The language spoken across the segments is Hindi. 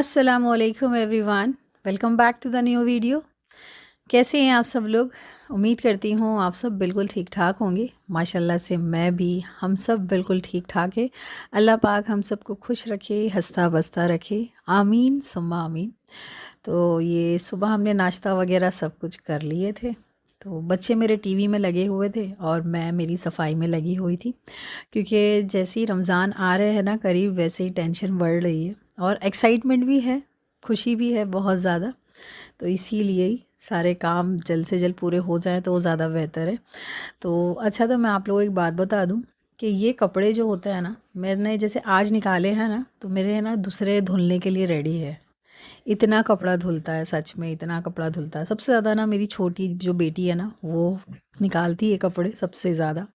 अस्सलामुअलैकुम everyone, welcome back to the new video. कैसे हैं आप सब लोग? उम्मीद करती हूँ आप सब बिल्कुल ठीक ठाक होंगे। माशाल्लाह से मैं भी, हम सब बिल्कुल ठीक ठाक है। अल्लाह पाक हम सबको खुश रखे, हंसता बसता रखे, आमीन सुम्मा आमीन। तो ये सुबह हमने नाश्ता वगैरह सब कुछ कर लिए थे। तो बच्चे मेरे टीवी में लगे हुए थे और मैं मेरी सफाई में लगी हुई थी, क्योंकि जैसे ही रमज़ान आ रहे हैं ना करीब, वैसे ही टेंशन बढ़ रही है और एक्साइटमेंट भी है, खुशी भी है बहुत ज़्यादा। तो इसीलिए ही सारे काम जल्द से जल्द पूरे हो जाएं तो वो ज़्यादा बेहतर है। तो अच्छा, तो मैं आप लोगों को एक बात बता दूं कि ये कपड़े जो होते हैं ना, मैंने जैसे आज निकाले हैं ना, तो मेरे है ना दूसरे धुलने के लिए रेडी है। इतना कपड़ा धुलता है, सच में इतना कपड़ा धुलता है। सबसे ज़्यादा ना मेरी छोटी जो बेटी है ना, वो निकालती है कपड़े सबसे ज़्यादा।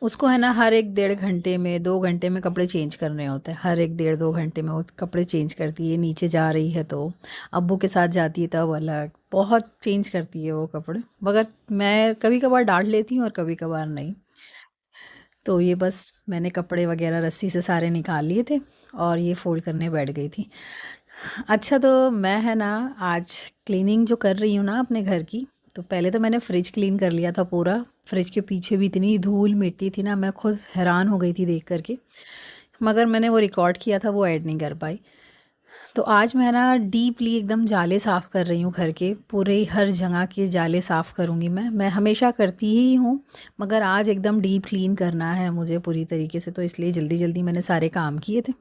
उसको है ना हर एक 1.5 घंटे में, 2 घंटे में कपड़े चेंज करने होते हैं। हर एक 1.5-2 घंटे में वो कपड़े चेंज करती है। नीचे जा रही है तो अब्बू के साथ जाती है तब अलग, बहुत चेंज करती है वो कपड़े। मगर मैं कभी कभार डांट लेती हूँ और कभी कभार नहीं। तो ये बस मैंने कपड़े वगैरह रस्सी से सारे निकाल लिए थे और ये फोल्ड करने बैठ गई थी। अच्छा, तो मैं है ना आज क्लीनिंग जो कर रही हूँ ना अपने घर की, तो पहले तो मैंने फ्रिज क्लीन कर लिया था पूरा। फ्रिज के पीछे भी इतनी धूल मिट्टी थी ना, मैं खुद हैरान हो गई थी देख करके। मगर मैंने वो रिकॉर्ड किया था, वो ऐड नहीं कर पाई। तो आज मैं ना डीपली एकदम जाले साफ़ कर रही हूँ घर के पूरे, हर जगह के जाले साफ़ करूँगी मैं हमेशा करती ही हूँ, मगर आज एकदम डीप क्लीन करना है मुझे पूरी तरीके से, तो इसलिए जल्दी जल्दी मैंने सारे काम किए थे।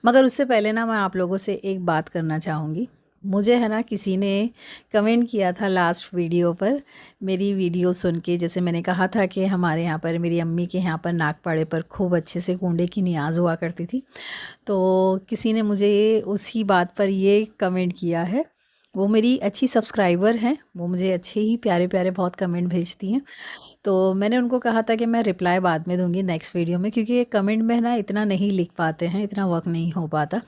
मगर उससे पहले ना मैं आप लोगों से एक बात करना चाहूँगी। मुझे है ना किसी ने कमेंट किया था लास्ट वीडियो पर, मेरी वीडियो सुन के। जैसे मैंने कहा था कि हमारे यहाँ पर, मेरी अम्मी के यहाँ पर नागपाड़े पर खूब अच्छे से कूंडे की नियाज़ हुआ करती थी। तो किसी ने मुझे उसी बात पर ये कमेंट किया है। वो मेरी अच्छी सब्सक्राइबर हैं, वो मुझे अच्छे ही प्यारे प्यारे बहुत कमेंट भेजती हैं। तो मैंने उनको कहा था कि मैं रिप्लाई बाद में दूंगी नेक्स्ट वीडियो में, क्योंकि ये कमेंट में ना इतना नहीं लिख पाते हैं, इतना वर्क नहीं हो पाता।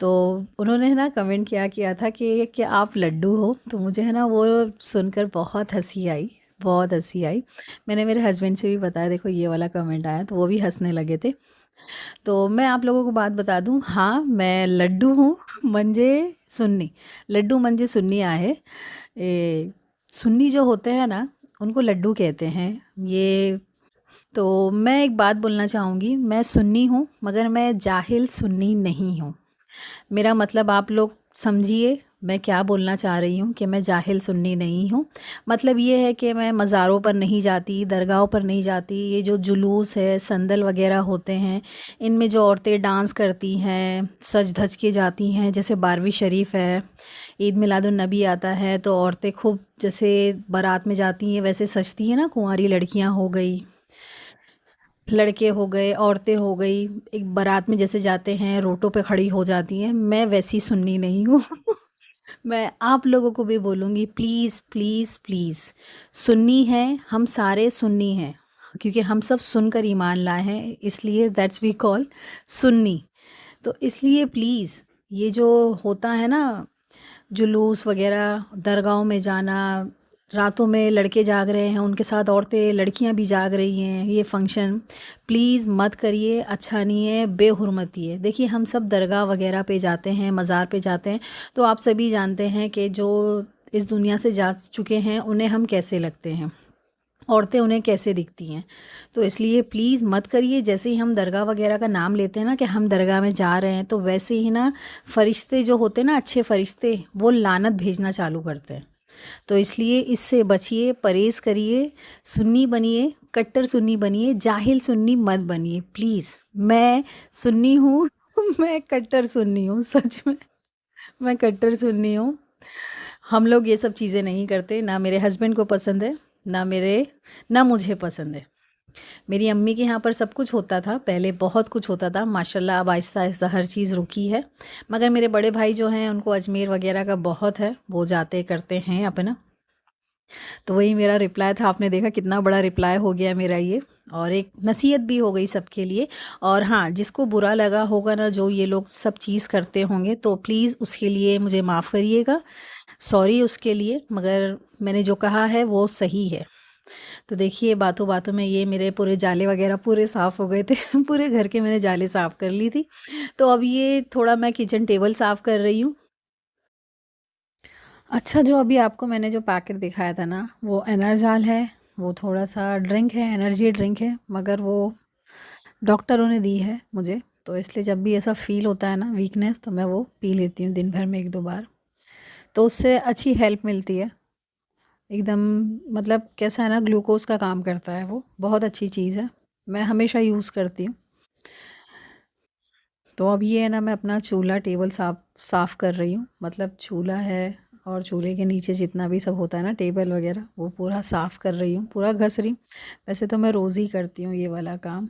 तो उन्होंने ना कमेंट किया किया था कि आप लड्डू हो। तो मुझे है ना वो सुनकर बहुत हंसी आई, बहुत हंसी आई। मैंने मेरे हस्बैंड से भी बताया, देखो ये वाला कमेंट आया, तो वो भी हंसने लगे थे। तो मैं आप लोगों को बात बता दूं, हाँ मैं लड्डू हूँ मंजे सुन्नी। लड्डू मंजे सुन्नी आहे। सुन्नी जो होते हैं ना, उनको लड्डू कहते हैं ये। तो मैं एक बात बोलना चाहूँगी, मैं सुन्नी हूँ मगर मैं जाहिल सुन्नी नहीं हूँ। मेरा मतलब आप लोग समझिए मैं क्या बोलना चाह रही हूँ, कि मैं जाहिल सुन्नी नहीं हूँ। मतलब ये है कि मैं मज़ारों पर नहीं जाती, दरगाहों पर नहीं जाती। ये जो जुलूस है, संदल वगैरह होते हैं, इनमें जो औरतें डांस करती हैं, सज धज के जाती हैं, जैसे 12वीं शरीफ है, ईद मिलादुन्नबी आता है, तो औरतें खूब जैसे बारात में जाती हैं वैसे सजती हैं ना। कुंवारी लड़कियां हो गई, लड़के हो गए, औरतें हो गई, एक बारात में जैसे जाते हैं रोटों पे खड़ी हो जाती हैं, मैं वैसी सुन्नी नहीं हूँ। मैं आप लोगों को भी बोलूँगी, प्लीज़ प्लीज़ प्लीज़, सुन्नी हैं हम सारे, सुन्नी हैं क्योंकि हम सब सुनकर ईमान लाए हैं, इसलिए दैट्स वी कॉल सुन्नी। तो इसलिए प्लीज़, ये जो होता है ना जुलूस वगैरह, दरगाहों में जाना, रातों में लड़के जाग रहे हैं उनके साथ औरतें लड़कियां भी जाग रही हैं, ये फंक्शन प्लीज़ मत करिए, अच्छा नहीं है, बेहुरमती है। देखिए हम सब दरगाह वगैरह पे जाते हैं, मज़ार पे जाते हैं, तो आप सभी जानते हैं कि जो इस दुनिया से जा चुके हैं उन्हें हम कैसे लगते हैं, औरतें उन्हें कैसे दिखती हैं। तो इसलिए प्लीज़ मत करिए। जैसे ही हम दरगाह वगैरह का नाम लेते हैं ना कि हम दरगाह में जा रहे हैं, तो वैसे ही ना फरिश्ते जो होते हैं ना, अच्छे फरिश्ते, वो लानत भेजना चालू करते हैं। तो इसलिए इससे बचिए, परहेज़ करिए, सुन्नी बनिए, कट्टर सुन्नी बनिए, जाहिल सुन्नी मत बनिए प्लीज़। मैं सुन्नी हूँ। मैं कट्टर सुन्नी हूँ, सच में मैं कट्टर सुन्नी हूँ। हम लोग ये सब चीज़ें नहीं करते, ना मेरे हस्बैंड को पसंद है, ना मुझे पसंद है। मेरी अम्मी के यहाँ पर सब कुछ होता था पहले, बहुत कुछ होता था माशाल्लाह। अब आहिस्ता आहिस्ता हर चीज़ रुकी है। मगर मेरे बड़े भाई जो हैं उनको अजमेर वगैरह का बहुत है, वो जाते करते हैं अपना। तो वही मेरा रिप्लाई था, आपने देखा कितना बड़ा रिप्लाई हो गया मेरा ये, और एक नसीहत भी हो गई सबके लिए। और हाँ, जिसको बुरा लगा होगा ना, जो ये लोग सब चीज़ करते होंगे, तो प्लीज़ उसके लिए मुझे माफ़ करिएगा, सॉरी उसके लिए। मगर मैंने जो कहा है वो सही है। तो देखिए बातों बातों में ये मेरे पूरे जाले वगैरह पूरे साफ़ हो गए थे पूरे घर के मैंने जाले साफ़ कर ली थी। तो अब ये थोड़ा मैं किचन टेबल साफ़ कर रही हूँ। अच्छा, जो अभी आपको मैंने जो पैकेट दिखाया था ना, वो एनर्जाल है। वो थोड़ा-सा ड्रिंक है, एनर्जी ड्रिंक है, मगर वो डॉक्टरों ने दी है मुझे, तो इसलिए जब भी ऐसा फ़ील होता है ना वीकनेस, तो मैं वो पी लेती हूँ दिन भर में 1-2 बार। तो उससे अच्छी हेल्प मिलती है। एकदम मतलब कैसा है ना, ग्लूकोज़ का काम करता है वो, बहुत अच्छी चीज़ है। मैं हमेशा यूज़ करती हूँ। तो अब ये है ना, मैं अपना चूल्हा टेबल साफ़ कर रही हूँ। मतलब चूल्हा है और चूल्हे के नीचे जितना भी सब होता है ना, टेबल वग़ैरह, वो पूरा साफ़ कर रही हूँ, पूरा घस रही हूँ। वैसे तो मैं रोज़ ही करती हूँ ये वाला काम।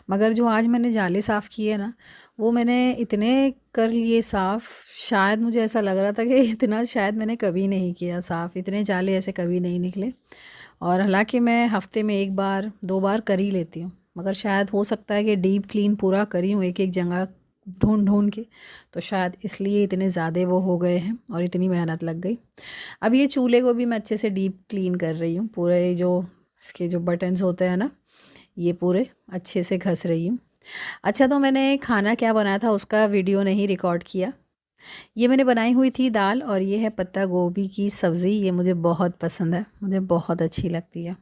मगर जो आज मैंने जाले साफ़ किए ना, वो मैंने इतने कर लिए साफ़, शायद मुझे ऐसा लग रहा था कि इतना शायद मैंने कभी नहीं किया साफ़, इतने जाले ऐसे कभी नहीं निकले। और हालाँकि मैं हफ़्ते में 1 बार, 2 बार कर ही लेती हूँ। मगर शायद हो सकता है कि डीप क्लीन पूरा करी हूँ एक-एक जगह ढूँढ-ढूँढ के, तो शायद इसलिए इतने ज़्यादा वो हो गए हैं और इतनी मेहनत लग गई। अब ये चूल्हे को भी मैं अच्छे से डीप क्लीन कर रही हूँ। पूरे जो इसके जो बटन्स होते हैं ना, ये पूरे अच्छे से घस रही हूँ। अच्छा, तो मैंने खाना क्या बनाया था उसका वीडियो नहीं रिकॉर्ड किया। ये मैंने बनाई हुई थी दाल, और ये है पत्ता गोभी की सब्ज़ी। ये मुझे बहुत पसंद है, मुझे बहुत अच्छी लगती है।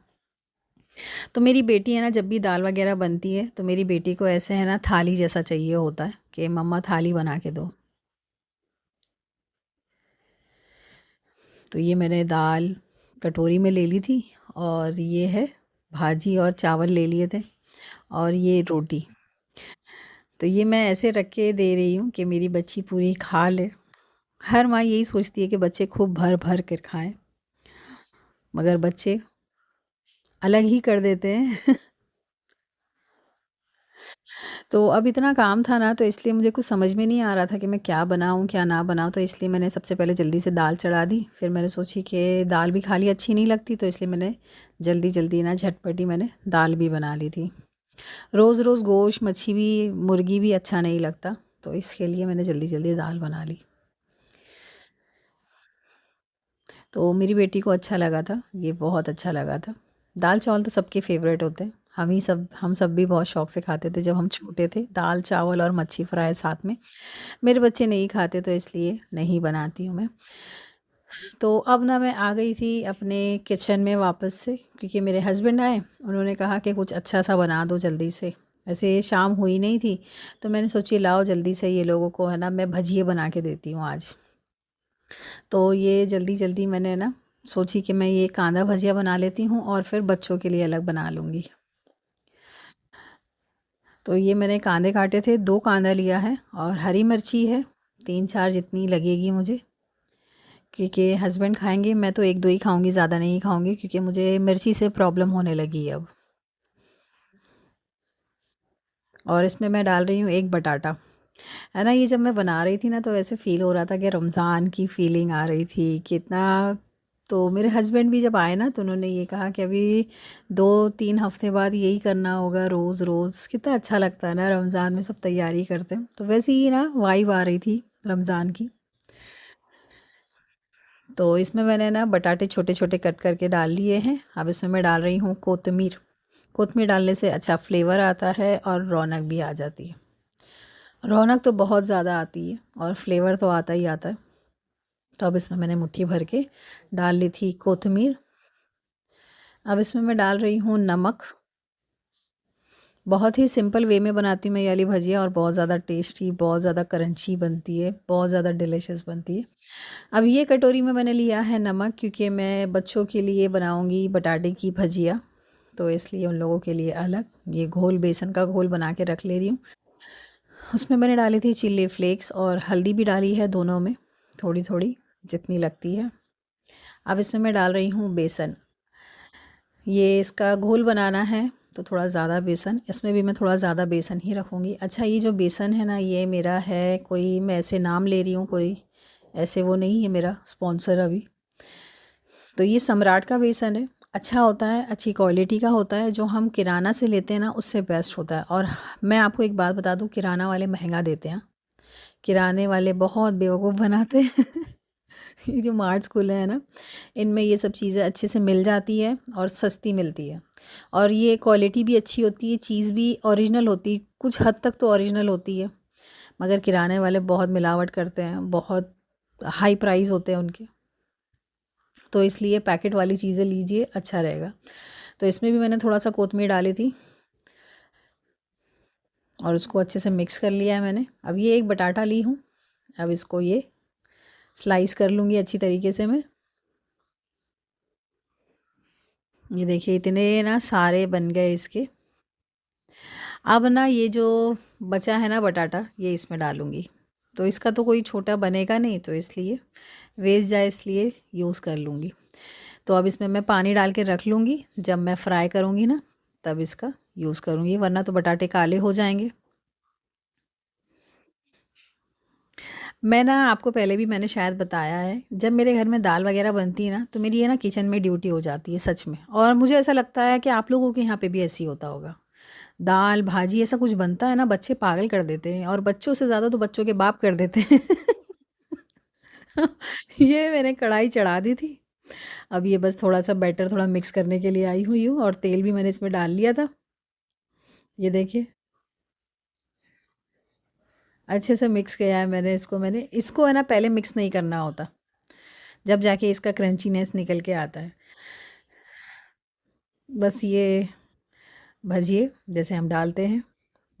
तो मेरी बेटी है ना, जब भी दाल वग़ैरह बनती है तो मेरी बेटी को ऐसे है ना थाली जैसा चाहिए होता है कि मम्मा थाली बना के दो। तो ये मैंने दाल कटोरी में ले ली थी, और ये है भाजी और चावल ले लिए थे, और ये रोटी। तो ये मैं ऐसे रख के दे रही हूँ कि मेरी बच्ची पूरी खा ले। हर माँ यही सोचती है कि बच्चे खूब भर-भर कर खाएँ, मगर बच्चे अलग ही कर देते हैं। तो अब इतना काम था ना, तो इसलिए मुझे कुछ समझ में नहीं आ रहा था कि मैं क्या बनाऊँ, क्या ना बनाऊँ। तो इसलिए मैंने सबसे पहले जल्दी से दाल चढ़ा दी। फिर मैंने सोची कि दाल भी खाली अच्छी नहीं लगती, तो इसलिए मैंने जल्दी-जल्दी ना झटपटी मैंने दाल भी बना ली थी। रोज़-रोज़ गोश्त, मच्छी भी, मुर्गी भी अच्छा नहीं लगता, तो इसके लिए मैंने जल्दी-जल्दी दाल बना ली। तो मेरी बेटी को अच्छा लगा था, ये बहुत अच्छा लगा था। दाल-चावल तो सबके फ़ेवरेट होते हैं। हम सब भी बहुत शौक से खाते थे जब हम छोटे थे, दाल-चावल और मच्छी फ्राई साथ में। मेरे बच्चे नहीं खाते, तो इसलिए नहीं बनाती हूँ मैं। तो अब ना मैं आ गई थी अपने किचन में वापस से, क्योंकि मेरे हस्बैंड आए, उन्होंने कहा कि कुछ अच्छा-सा बना दो जल्दी से। वैसे शाम हुई नहीं थी, तो मैंने सोची लाओ जल्दी से ये लोगों को है ना मैं भजिए बना के देती हूँ आज। तो ये जल्दी-जल्दी मैंने ना सोची कि मैं ये कांदा भजिया बना लेती हूँ और फिर बच्चों के लिए अलग बना लूँगी। तो ये मैंने कांदे काटे थे, 2 कांदा लिया है, और हरी मिर्ची है 3-4 जितनी लगेगी मुझे, क्योंकि हस्बैंड खाएँगे, मैं तो 1-2 ही खाऊँगी, ज़्यादा नहीं खाऊँगी, क्योंकि मुझे मिर्ची से प्रॉब्लम होने लगी है अब। और इसमें मैं डाल रही हूँ 1 बटाटा। है ना, ये जब मैं बना रही थी ना, तो ऐसे फ़ील हो रहा था कि रमज़ान की फ़ीलिंग आ रही थी, कितना। तो मेरे हस्बैंड भी जब आए ना, तो उन्होंने ये कहा कि अभी 2-3 हफ़्ते बाद यही करना होगा रोज़-रोज़। कितना अच्छा लगता है ना, रमज़ान में सब तैयारी करते हैं। तो वैसे ही ना वाइब आ रही थी रमज़ान की। तो इसमें मैंने ना बटाटे छोटे-छोटे कट करके डाल लिए हैं। अब इसमें मैं डाल रही हूँ कोतमीर। कोतमीर डालने से अच्छा फ्लेवर आता है और रौनक भी आ जाती है। रौनक तो बहुत ज़्यादा आती है और फ्लेवर तो आता ही आता है। तो अब इसमें मैंने मुट्ठी भर के डाल ली थी कोतमीर। अब इसमें मैं डाल रही हूँ नमक। बहुत ही सिंपल वे में बनाती हूँ मैं ये वाली भजिया, और बहुत ज़्यादा टेस्टी, बहुत ज़्यादा क्रंची बनती है, बहुत ज़्यादा डिलीशियस बनती है। अब ये कटोरी में मैंने लिया है नमक, क्योंकि मैं बच्चों के लिए बनाऊँगी बटाटे की भजिया, तो इसलिए उन लोगों के लिए अलग ये घोल, बेसन का घोल बना के रख ले रही हूँ। उसमें मैंने डाली थी चिली फ्लेक्स, और हल्दी भी डाली है दोनों में, थोड़ी-थोड़ी जितनी लगती है। अब इसमें मैं डाल रही हूँ बेसन। ये इसका घोल बनाना है, तो थोड़ा ज़्यादा बेसन, इसमें भी मैं थोड़ा ज़्यादा बेसन ही रखूँगी। अच्छा, ये जो बेसन है ना, ये मेरा है, कोई मैं ऐसे नाम ले रही हूँ, कोई ऐसे वो नहीं है मेरा स्पॉन्सर अभी। तो ये सम्राट का बेसन है, अच्छा होता है, अच्छी क्वालिटी का होता है। जो हम किराना से लेते हैं ना, उससे बेस्ट होता है। और मैं आपको एक बात बता दूँ, किराना वाले महँगा देते हैं। किराने वाले बहुत बेवकूफ़ बनाते हैं। ये जो मार्ट्स खुले हैं ना, इनमें ये सब चीज़ें अच्छे से मिल जाती है और सस्ती मिलती है। और ये क्वालिटी भी अच्छी होती है, चीज़ भी ओरिजिनल होती है, कुछ हद तक तो ओरिजिनल होती है। मगर किराने वाले बहुत मिलावट करते हैं, बहुत हाई प्राइस होते हैं उनके। तो इसलिए पैकेट वाली चीज़ें लीजिए, अच्छा रहेगा। तो इसमें भी मैंने थोड़ा सा कोतमीर डाली थी और उसको अच्छे से मिक्स कर लिया है मैंने। अब ये एक बटाटा ली हूँ, अब इसको ये स्लाइस कर लूँगी अच्छी तरीके से मैं। ये देखिए इतने ना सारे बन गए इसके। अब ना ये जो बचा है ना बटाटा, ये इसमें डालूँगी। तो इसका तो कोई छोटा बनेगा नहीं, तो इसलिए वेस्ट जाए इसलिए यूज़ कर लूँगी। तो अब इसमें मैं पानी डाल के रख लूँगी, जब मैं फ्राई करूँगी ना तब इसका यूज़ करूँगी, वरना तो बटाटे काले हो जाएंगे। मैं ना आपको पहले भी मैंने शायद बताया है, जब मेरे घर में दाल वगैरह बनती है ना, तो मेरी है ना किचन में ड्यूटी हो जाती है सच में। और मुझे ऐसा लगता है कि आप लोगों के यहाँ पे भी ऐसी होता होगा। दाल भाजी ऐसा कुछ बनता है ना, बच्चे पागल कर देते हैं, और बच्चों से ज़्यादा तो बच्चों के बाप कर देते हैं। ये मैंने कढ़ाई चढ़ा दी थी। अब ये बस थोड़ा सा बैटर थोड़ा मिक्स करने के लिए आई हुई हूँ, और तेल भी मैंने इसमें डाल लिया था। ये देखिए अच्छे से मिक्स किया है मैंने इसको। मैंने इसको है ना पहले मिक्स नहीं करना होता, जब जाके इसका क्रंचीनेस निकल के आता है। बस ये भजिए जैसे हम डालते हैं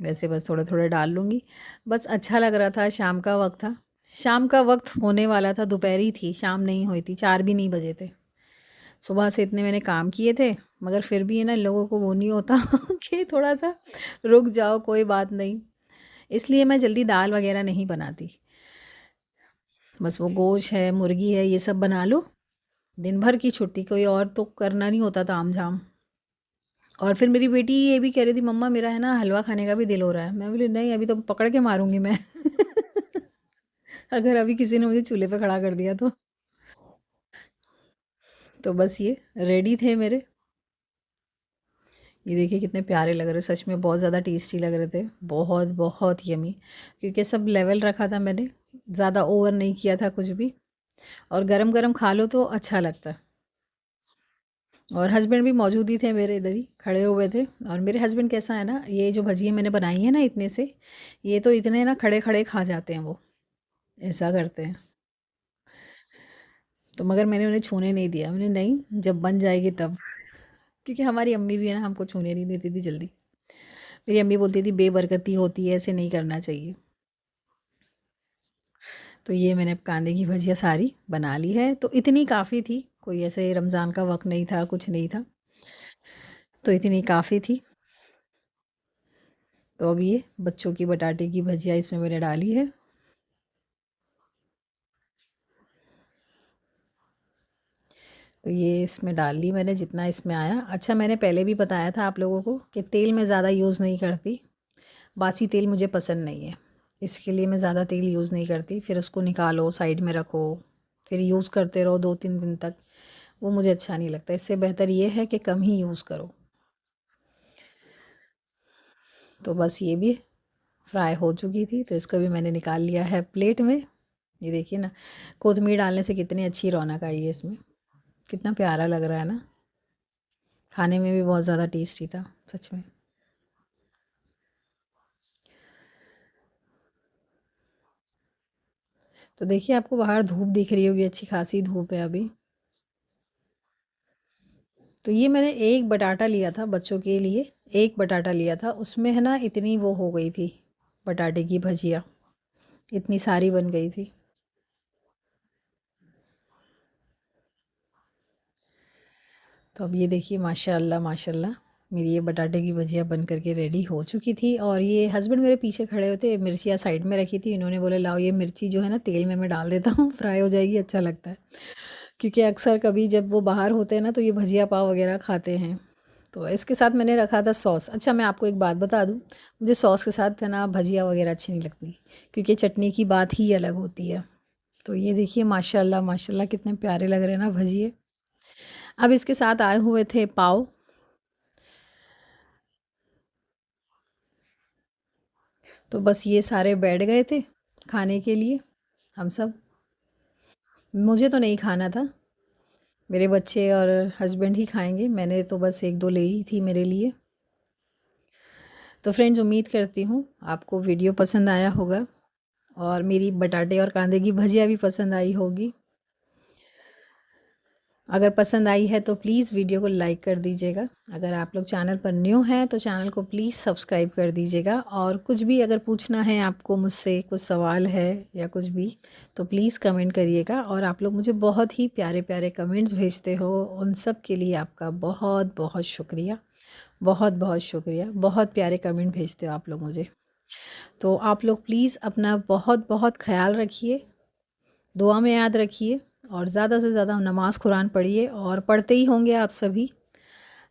वैसे बस थोड़ा थोड़ा डाल लूँगी। बस अच्छा लग रहा था, शाम का वक्त था, शाम का वक्त होने वाला था, दोपहरी थी, शाम नहीं हुई थी, 4 भी नहीं बजे थे। सुबह से इतने मैंने काम किए थे, मगर फिर भी है ना लोगों को वो नहीं होता कि थोड़ा सा रुक जाओ, कोई बात नहीं। इसलिए मैं जल्दी दाल वगैरह नहीं बनाती। बस वो गोश्त है, मुर्गी है, ये सब बना लो, दिन भर की छुट्टी, कोई और तो करना नहीं होता ताम झाम। और फिर मेरी बेटी ये भी कह रही थी, मम्मा मेरा है ना हलवा खाने का भी दिल हो रहा है। मैं बोली नहीं, अभी तो पकड़ के मारूंगी मैं अगर अभी किसी ने मुझे चूल्हे पे खड़ा कर दिया तो बस ये रेडी थे मेरे। ये देखिए कितने प्यारे लग रहे, सच में बहुत ज़्यादा टेस्टी लग रहे थे, बहुत बहुत यमी। क्योंकि सब लेवल रखा था मैंने, ज़्यादा ओवर नहीं किया था कुछ भी। और गरम गरम खा लो तो अच्छा लगता है। और हस्बैंड भी मौजूद ही थे मेरे, इधर ही खड़े हुए थे। और मेरे हस्बैंड कैसा है ना, ये जो भजिए मैंने बनाई है ना इतने से, ये तो इतने ना खड़े खड़े खा जाते हैं वो, ऐसा करते हैं। तो मगर मैंने उन्हें छूने नहीं दिया, मैंने नहीं जब बन जाएगी तब। क्योंकि हमारी अम्मी भी है ना हमको छूने नहीं देती थी जल्दी। मेरी अम्मी बोलती थी बेबरकती होती है, ऐसे नहीं करना चाहिए। तो ये मैंने अब कांदे की भजिया सारी बना ली है, तो इतनी काफ़ी थी, कोई ऐसे रमज़ान का वक्त नहीं था, कुछ नहीं था, तो इतनी काफ़ी थी। तो अब ये बच्चों की बटाटे की भजिया इसमें मैंने डाली है। तो ये इसमें डाल ली मैंने जितना इसमें आया। अच्छा मैंने पहले भी बताया था आप लोगों को कि तेल मैं ज़्यादा यूज़ नहीं करती, बासी तेल मुझे पसंद नहीं है, इसके लिए मैं ज़्यादा तेल यूज़ नहीं करती। फिर उसको निकालो साइड में रखो, फिर यूज़ करते रहो 2-3 दिन तक, वो मुझे अच्छा नहीं लगता। इससे बेहतर ये है कि कम ही यूज़ करो। तो बस ये भी फ्राई हो चुकी थी, तो इसको भी मैंने निकाल लिया है प्लेट में। ये देखिए ना, कोतमीर डालने से कितनी अच्छी रौनक आई है इसमें, कितना प्यारा लग रहा है ना, खाने में भी बहुत ज़्यादा टेस्टी था सच में। तो देखिए आपको बाहर धूप दिख रही होगी, अच्छी खासी धूप है अभी। तो ये मैंने एक बटाटा लिया था बच्चों के लिए, एक बटाटा लिया था, उसमें है ना इतनी वो हो गई थी बटाटे की भजिया, इतनी सारी बन गई थी। तो अब ये देखिए माशाल्लाह माशाल्लाह, मेरी ये बटाटे की भजिया बन करके रेडी हो चुकी थी। और ये हस्बैंड मेरे पीछे खड़े होते, मिर्चियाँ साइड में रखी थी, इन्होंने बोले लाओ ये मिर्ची जो है ना तेल में मैं डाल देता हूँ, फ्राई हो जाएगी, अच्छा लगता है। क्योंकि अक्सर कभी जब वो बाहर होते हैं ना तो ये भजिया पाव वगैरह खाते हैं। तो इसके साथ मैंने रखा था सॉस। अच्छा मैं आपको एक बात बता दूँ, मुझे सॉस के साथ है ना भजिया वगैरह अच्छी नहीं लगती, क्योंकि चटनी की बात ही अलग होती है। तो ये देखिए माशाल्लाह माशाल्लाह कितने प्यारे लग रहे हैं ना भजिए। अब इसके साथ आए हुए थे पाव। तो बस ये सारे बैठ गए थे खाने के लिए, हम सब। मुझे तो नहीं खाना था, मेरे बच्चे और हस्बैंड ही खाएंगे, मैंने तो बस एक दो ले ही थी मेरे लिए। तो फ्रेंड्स, उम्मीद करती हूँ आपको वीडियो पसंद आया होगा और मेरी बटाटे और कांदे की भजिया भी पसंद आई होगी। अगर पसंद आई है तो प्लीज़ वीडियो को लाइक कर दीजिएगा। अगर आप लोग चैनल पर न्यू हैं तो चैनल को प्लीज़ सब्सक्राइब कर दीजिएगा। और कुछ भी अगर पूछना है आपको मुझसे, कुछ सवाल है या कुछ भी, तो प्लीज़ कमेंट करिएगा। और आप लोग मुझे बहुत ही प्यारे प्यारे कमेंट्स भेजते हो, उन सब के लिए आपका बहुत बहुत शुक्रिया। बहुत बहुत शुक्रिया, बहुत प्यारे कमेंट भेजते हो आप लोग मुझे। तो आप लोग प्लीज़ अपना बहुत बहुत ख्याल रखिए, दुआ में याद रखिए और ज़्यादा से ज़्यादा नमाज़ कुरान पढ़िए। और पढ़ते ही होंगे आप सभी,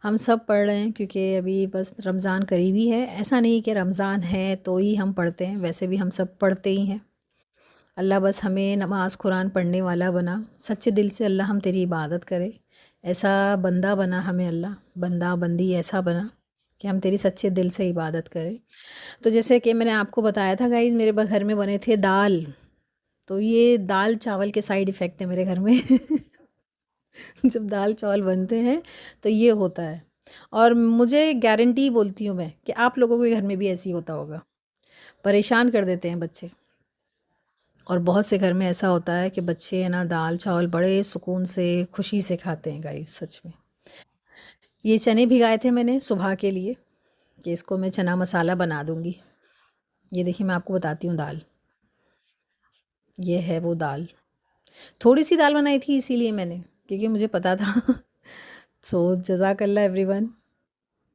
हम सब पढ़ रहे हैं क्योंकि अभी बस रमज़ान करीब ही है। ऐसा नहीं कि रमज़ान है तो ही हम पढ़ते हैं, वैसे भी हम सब पढ़ते ही हैं। अल्लाह बस हमें नमाज़ कुरान पढ़ने वाला बना, सच्चे दिल से अल्लाह हम तेरी इबादत करें, ऐसा बंदा बना हमें अल्लाह, बंदा बंदी ऐसा बना कि हम तेरी सच्चे दिल से इबादत करें। तो जैसे कि मैंने आपको बताया था गाइज़, मेरे घर में बने थे दाल, तो ये दाल चावल के साइड इफ़ेक्ट है मेरे घर में। जब दाल चावल बनते हैं तो ये होता है। और मुझे गारंटी बोलती हूँ मैं कि आप लोगों के घर में भी ऐसे ही होता होगा, परेशान कर देते हैं बच्चे। और बहुत से घर में ऐसा होता है कि बच्चे है ना, दाल चावल बड़े सुकून से खुशी से खाते हैं गाइस, सच में। ये चने भिगाए थे मैंने सुबह के लिए कि इसको मैं चना मसाला बना दूंगी। ये देखिए, मैं आपको बताती हूँ दाल, ये है वो दाल। थोड़ी सी दाल बनाई थी इसीलिए मैंने, क्योंकि मुझे पता था। सो जज़ाकल्ला एवरीवन।